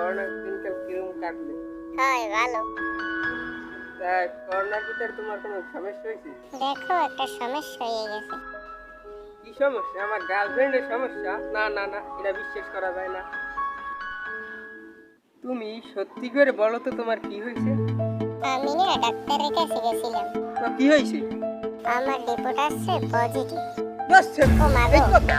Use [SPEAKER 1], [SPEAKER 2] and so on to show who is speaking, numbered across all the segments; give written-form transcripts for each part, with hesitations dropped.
[SPEAKER 1] করোনার দিনকাল কিরকম কাটলে?
[SPEAKER 2] হয় ভালো।
[SPEAKER 1] তা করোনার ভিতরে তোমার কোনো সমস্যা হয়েছে?
[SPEAKER 2] দেখো একটা সমস্যা হয়ে গেছে।
[SPEAKER 1] কি সমস্যা? আমার গার্লফ্রেন্ডের সমস্যা? না না না, এটা বিশ্বাস করা যায় না। তুমি সত্যি করে বলো তো তোমার কি হয়েছে?
[SPEAKER 2] আমি না ডাক্তারের কাছে গেছিলাম।
[SPEAKER 1] তো কি হয়েছে?
[SPEAKER 2] আমার রিপোর্ট আসছে পজিটিভ।
[SPEAKER 1] বাস
[SPEAKER 2] ও মা
[SPEAKER 1] এই
[SPEAKER 2] গো।
[SPEAKER 1] কথা।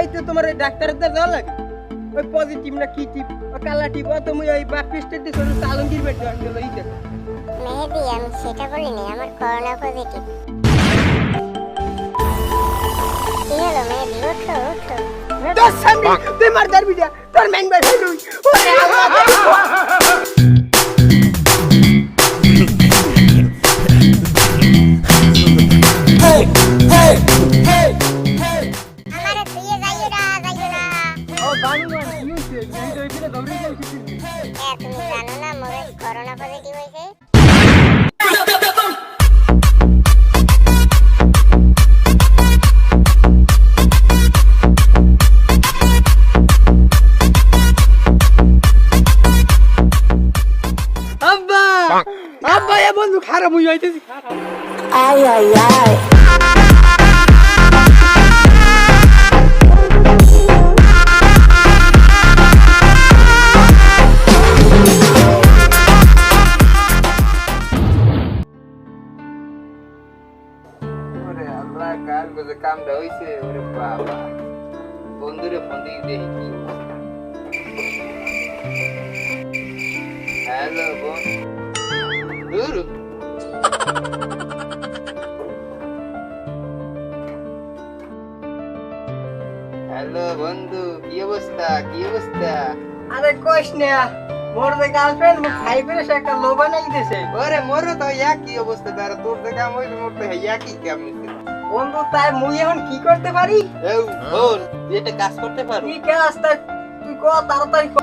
[SPEAKER 1] এই তো তোমার ওই ডাক্তারের দ্বারা যাওয়া লাগে। ওই পজিটিভ না কি টিপ ও কালা টিপ ও তুমি ওই বাপ টেস্টের দিয়ে শুধু চালঙ্গির বেড দেওয়া গেল এই দেখো।
[SPEAKER 2] মেহেদি আমি সেটা বলিনি, আমার করোনা পজিটিভ। কি হলো মেহেদি, উঠো উঠো।
[SPEAKER 1] দশ সামনে তুই মার দারবি যা তোর মেন বাই ফেলুই ওরে আল্লাহ।
[SPEAKER 2] আমারে তুইয়ে যাইও না।
[SPEAKER 1] ও বানুমান কি হইছে? তুই তো এখানে দৌড়ে যাইছিস।
[SPEAKER 2] তুমি জানো না মোরে করোনা পজিটিভ হয়েছে?
[SPEAKER 1] আব্বা আব্বা এ বন্ধু খারাপ হই যাইতেছি খারাপ।
[SPEAKER 2] আয় আয় আয়।
[SPEAKER 3] ওরে আল্লাহ কার গজে কামটা হইছে ওরে বাবা বন্ধুরে ফোন দিয়ে দেখি কি হ্যালো বোন দূর হ্যালো বন্ধু কি অবস্থা
[SPEAKER 1] আরে কইস না মোর যে গার্লফ্রেন্ড মো খাই করে সে একটা লোভা নাই দিছে।
[SPEAKER 3] ওরে মোর তো একই অবস্থা তার তোর যে কাম হইছে মোর তো একই কাম হইছে
[SPEAKER 1] বন্ধু তাই মুই এখন কি করতে পারি?
[SPEAKER 3] এও বোন তুই একটা কাজ করতে পারো
[SPEAKER 1] কি কাজ তা তুই ক তাড়াতাড়ি ক।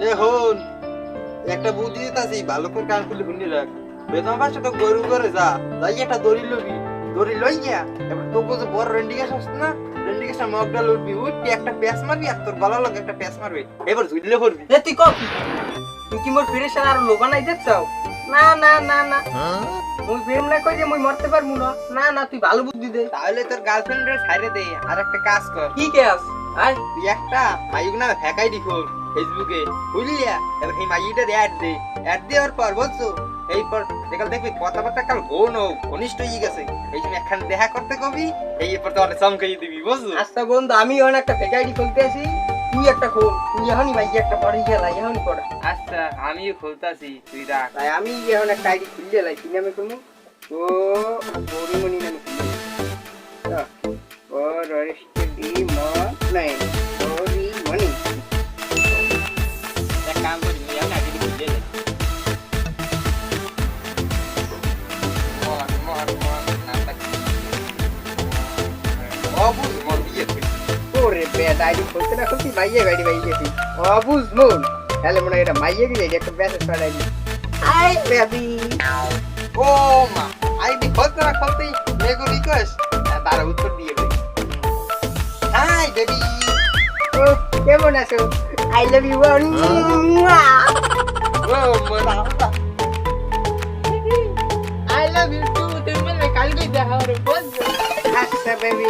[SPEAKER 3] এ হন একটা বুদ্ধি দিতাছি ভালো করে কান খুলে শুনি রাখ বেতন পাশে তো গরু করে যাই একটা দড়ি লবি দড়ি লই গিয়া এবার তোকে যে বড় রেন্ডিগেশ আসছে না রেন্ডিগেশটা মগটা লড়বি উঠবি একটা প্যাস মারবি আর তোর গলা লাগে একটা প্যাস মারবি এবার ঝুললে পড়বি
[SPEAKER 1] এ তুই ক কি? তুই কি মোর ফিরেশন আর লোভা নাই দেখছাও? না না না না মুই প্রেম না কই যে মুই মরতে পারমু না। না না তুই ভালো বুদ্ধি দে।
[SPEAKER 3] তাহলে তোর গার্লফ্রেন্ডের ছাইরে দে আর একটা কাজ কর
[SPEAKER 1] কি কাজ? আয়
[SPEAKER 3] তুই একটা মাইক না ফ্যাকাই দিখো ফেসবুকে বুঝলিয়া এবার এই মাইটা অ্যাড দেওয়ার পর বলছো এই পর দেখাল দেখবি কথাবার্তা কাল ঘনিষ্ঠ হয়ে গেছে এই জন্য একখান দেখা করতে কবি এই এরপর তো অনেক চমকাই দিবি বুঝছো
[SPEAKER 1] আচ্ছা বন্ধু আমি এখন একটা ফেক আইডি খুলতে আসি, তুই একটা খোল। তুই এখনই ভাই একটা পড়ে গেলা এখনই পড়া।
[SPEAKER 3] আচ্ছা আমিও খুলতাছি তুই রাখ
[SPEAKER 1] তাই আমি এখন একটা আইডি খুলতে লাই কি নামে খুলবো? ও গৌরীমণি নামে খুলবো। ও রয়েস্টি নাই গৌরীমণি।
[SPEAKER 3] এক কাম করি আমি এখন আইডি খুলে দেই নামটা কি অবুজ মন দিয়ে
[SPEAKER 1] ওরে বেড আইডি খুলতে না খুলতে মাইয়ে গাড়ি ভাই গেছি অবুজ মন। তাহলে মনে হয় এটা মাইয়ে গেলে এটা একটা মেসেজ পাঠাই দি। আই বেবি
[SPEAKER 3] ও মা আইডি খুলতে না খুলতেই মেগো রিকোয়েস্ট তার উত্তর দিয়ে দেই হাই বেবি
[SPEAKER 1] ও কেমন আছো? I love you.
[SPEAKER 3] ও মনা
[SPEAKER 1] আই লাভ ইউ টু। তুমি বললে কালকে দেখা হবে বলছো? আচ্ছা বেবি।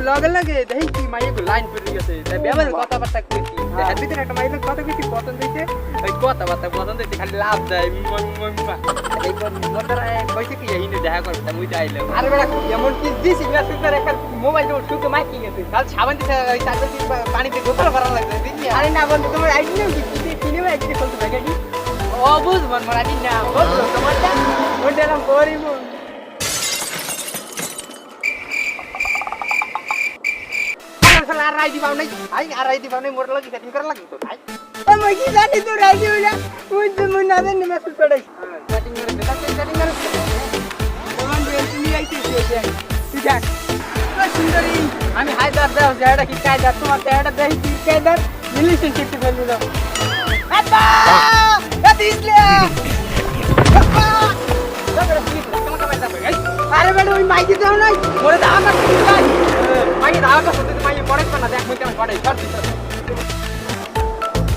[SPEAKER 1] লগে লগে দেখি কি মাইয়ে লাইন পড়ে গেছে ব্যবহার কথাবার্তা কইছি এর ভিতরে একটা মাইয়ের কথা কইছি পছন্দ হইছে ওই কথাবার্তা পছন্দ হইছে খালি লাভ দেয় এই মতারা কইছে কি এই নিয়ে দেখা করতে মুই যাইলাম। আরে বেটা এমন কি দিছি মেসেজ করে একটা মোবাইল জোর শুকে মাইকি গেছে কাল সাবান দিতে ওই চারটা দিন পানিতে গোসল করা লাগবে বুঝলি? আরে না বন্ধু তোমার আইডি নাও কি সিনেমা আইডি খুলতে থাকে কি? ও বুঝ মন মোর আইডি না বুঝলো তোমারটা ওটা নাম করিব। শালা আর রাই দিবাও নাই আই আর রাই দিবাও নাই মোর লাগি সেটিং করা লাগি তো আই
[SPEAKER 4] আমি কি জানি তো রাজি হইলা মুই না জানি মেসেজ পড়াই
[SPEAKER 1] সেটিং করে দেলা সেটিং করে
[SPEAKER 4] তোমার বেলনি আইতেছে তুই দেখ ও সুন্দরী
[SPEAKER 1] আমি হায়দার দাও জায়গা কি কায়দা তোমার জায়গা দেই কি কায়দা রিলেশনশিপ তে ফেলু দাও
[SPEAKER 4] আব্বা দিসলে আরে বেটা ওই মাইকে দাও না
[SPEAKER 1] মোরে দাও না ভাই মাইকে দাও তো সত্যি মাইকে পড়ে না দেখ মই কেমন পড়ে সত্যি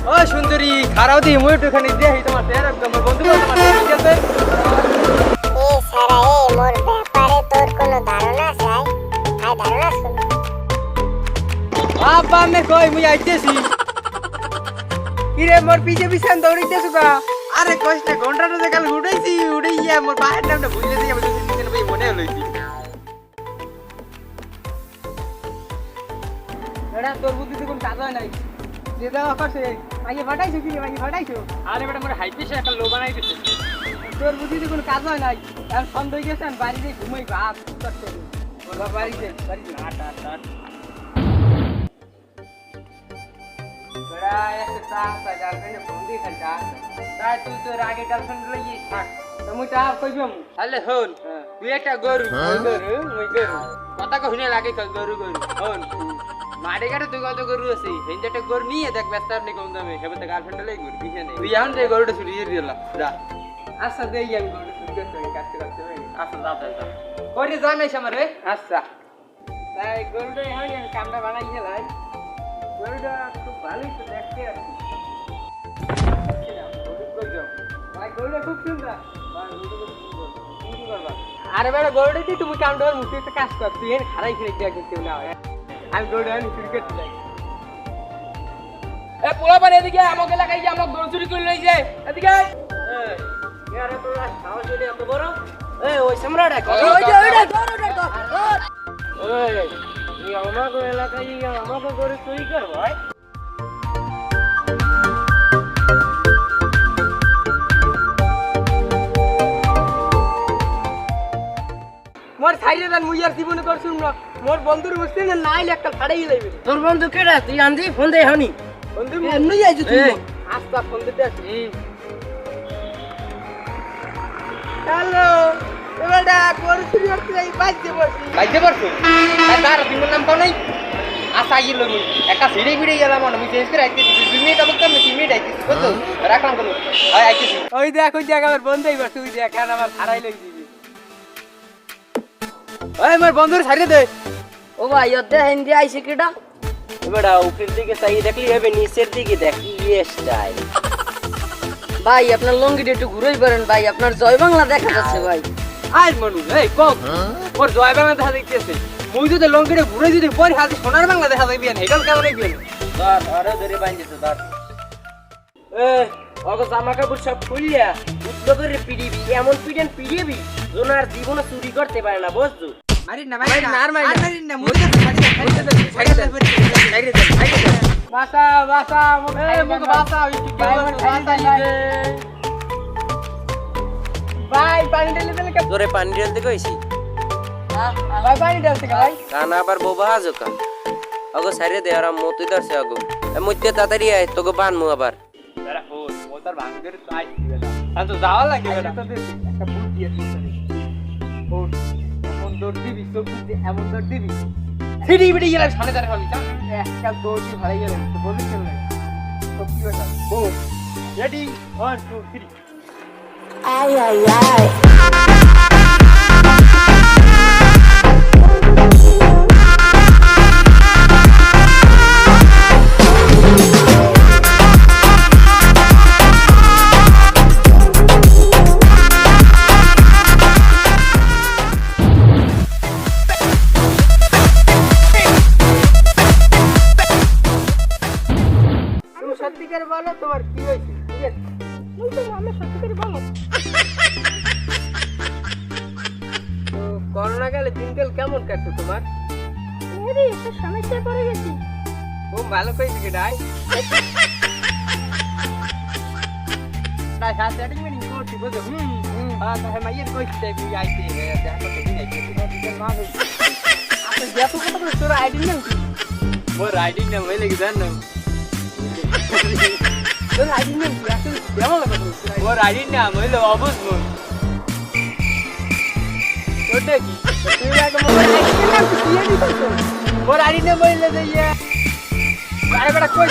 [SPEAKER 1] ও সুন্দরী খারাও দি মই একটুখানি দেই তোমার চেহারা আমার বন্ধু তোমার ঠিক আছে
[SPEAKER 2] এ সারা মোর ব্যাপারে তোর কোনো ধারণা আছে আই ধারণা শুন
[SPEAKER 1] বাবা নে কই মুই আইতেছি
[SPEAKER 4] কিরে মোর পিছে পিছন দৌড়িতেছ গা
[SPEAKER 1] আরে কইছ না ঘন্টাটা যে কাল উড়াইছি উড়াইয়া মোর বাহির নামটা ভুলে যাই আমি দুদিন ভাই মনে হইছি
[SPEAKER 4] এডা তোর বুদ্ধিতে কোন কাজ হয় নাই যে দাও করছে মাইকে ফাটাইছো কি মাইকে ফাটাইছো
[SPEAKER 1] আরে বেটা মোর হাইতেছে একটা লো বানাই দিছে
[SPEAKER 4] তোর বুদ্ধিতে কোন কাজ হয় নাই এখন সন্দেহ হয়ে গেছে বাড়িতে ঘুমাই ভাত করতে ওর বাড়িতে
[SPEAKER 1] আট বেটা একটা চা গার্লফ্রেন্ডে ফোন দিয়ে খাইছা তাই তুই তোর আগে গার্লফ্রেন্ড লইয়ে থাক
[SPEAKER 4] তো মুই তা কইবো মু
[SPEAKER 1] তাহলে হন তুই একটা গরু মুই গরু কথা কহিনে লাগে গরু হন মাঠে ঘাটে তুই কত গরু আছে হেন একটা গরু নিয়ে দেখ ব্যস্ত আপনি কম দামে হেবে তো গার্লফ্রেন্ড লই গরু বিহে নেই তুই এখন যে গরুটা চুরি দিয়ে দিলাম যা
[SPEAKER 4] আচ্ছা দেই আমি গরু শুরু করতে কাজ করতে ভাই
[SPEAKER 1] আচ্ছা যা কইরে জানাইছ আমারে
[SPEAKER 4] আচ্ছা তাই গরুটা এখন আমি কামটা বানাই গেলাই গরুটা খুব ভালোই তো দেখতে আর কি ভাই গরুটা খুব সুন্দর
[SPEAKER 1] আরে বেটা গরুটা দিয়ে তুমি কাম দেওয়ার মুখে একটা কাজ কর তুই এর খারাই খেলে দেয়া কিন্তু না হয়
[SPEAKER 4] আমি গরুটা আমি শুরু করতে যাই
[SPEAKER 1] এ পোলা পারে এদিকে আমাকে লাগাই যে আমাকে গরু চুরি করে লই যায় এদিকে
[SPEAKER 4] ইয়ারে তো সাহস হইলে এত বড়
[SPEAKER 1] এ ওই সম্রাট
[SPEAKER 4] ওইটা ওই তুই আমাকে এলাকায় আমাকে গরু চুরি কর ভাই মোর ছাইরে দেন মুই আর জীবনে করছুম না মোর বন্ধুর বসতে না নাইল একটা ফাড়াই লাইবে
[SPEAKER 1] তোর বন্ধু কেডা তুই আনদি ফোন দে হনি
[SPEAKER 4] বন্ধু এমনি যাইছো তুই
[SPEAKER 1] এই।
[SPEAKER 4] আস্তা ফোন দিতে আসি হ্যালো এবারটা গরু চুরি করতে যাই বাজতে বসি
[SPEAKER 1] বাইতে পারছো তার দিন নাম পাও নাই আশা গিল মুই একটা সিঁড়ি ভিড়ে গেলাম না মুই চেঞ্জ করে আইতেছি 2 মিনিট আবার কাম 3 মিনিট আইতেছি বুঝছো রাখলাম কোন হয় আইতেছি
[SPEAKER 4] ওই দেখ ওই জায়গা আমার বন্ধই বস তুই দেখ আর আমার হারাই লই দিবি
[SPEAKER 1] ওই মোর বন্ধুর ছাড়িয়ে দে
[SPEAKER 5] ও ভাই অধ্যে হিন্দি আইছে কেডা
[SPEAKER 4] এবারটা উপরের দিকে চাই দেখলি হবে নিচের দিকে দেখ ইয়ে স্টাইল
[SPEAKER 5] ভাই আপনার লঙ্গিটা একটু ঘুরেই পারেন ভাই আপনার জয় বাংলা দেখা যাচ্ছে ভাই
[SPEAKER 1] আই মনু এই কম ওর জয় বাংলা দেখা যাইতেছে মুই যদি লঙ্কিটা ঘুরে যদি পরে হাতে সোনার বাংলা দেখা যাইবি না হেডল কেমন হইবি
[SPEAKER 4] ধর আরে ধরে বাইন্দিছে ধর এ ওগো জামা কাপড় সব খুলিয়া উঠলো করে পিড়িবি এমন পিড়েন পিড়িবি জোনার জীবনে চুরি করতে পারে না বুঝছো
[SPEAKER 1] মারি না মারি না আর মারি না মুই
[SPEAKER 4] বাসা বাসা
[SPEAKER 1] এই মুখ বাসা হই কি বাসা
[SPEAKER 4] ভাই পানি ঢেলে দিলে কে
[SPEAKER 5] তোরে পানি ঢেলতে কইছি
[SPEAKER 4] ভাই পানি ঢেলতে কে ভাই
[SPEAKER 5] কানা আবার বোবা হাজকা অগো সাইরে দে আর মতুই দরছে আগো মধ্যে তাড়াতাড়ি আয় তোকে বানমু আবার
[SPEAKER 1] দাঁড়া ফোন মোতার ভাঙ করে তো আই দিবেলা আর তো যাওয়া লাগে বেটা
[SPEAKER 4] একটা বুট দিয়ে দিছি বুট এমন দৌড় দিবি চোখ দিয়ে এমন দৌড় দিবি
[SPEAKER 1] সিডি বিডি গেলাম সামনে দাঁড়া হবি
[SPEAKER 4] একটা দৌড় দিয়ে ভাড়াই গেল তো বলি কেন সব কি কথা
[SPEAKER 1] broom ready 1 2 3
[SPEAKER 2] ay ay ay
[SPEAKER 4] তুমি সত্যিকার বলো তোমার কি হয়েছে ঠিক আছে আমি সত্যিকার বলো তো করোনা কালে দিনকাল কেমন কাটতো তোমার
[SPEAKER 2] আরে একটা সমস্যায় পড়ে গেছি
[SPEAKER 4] খুব ভালো কইছি কি ডাই ডাই সাথে সেটিং মিটিং করছি বুঝো হ্যাঁ তো মাইয়ের কইছি তাই তুই আইছি দেখা করতে দিন আইছি তোমার দিন মা হইছে আপনি যত কথা করে তোর আইডি নেই
[SPEAKER 1] ওর আইডি নাম হইলে কি জানো তোর আইডি নাম কি আসলে কেমন লাগে ওর আইডি নাম হইলো অবুজ মন ওটা কি তুই একদম ওর আইডি নাম কি দিয়ে দিছিস ওর আইডি নাম হইলো যে ইয়া আরে বড় কই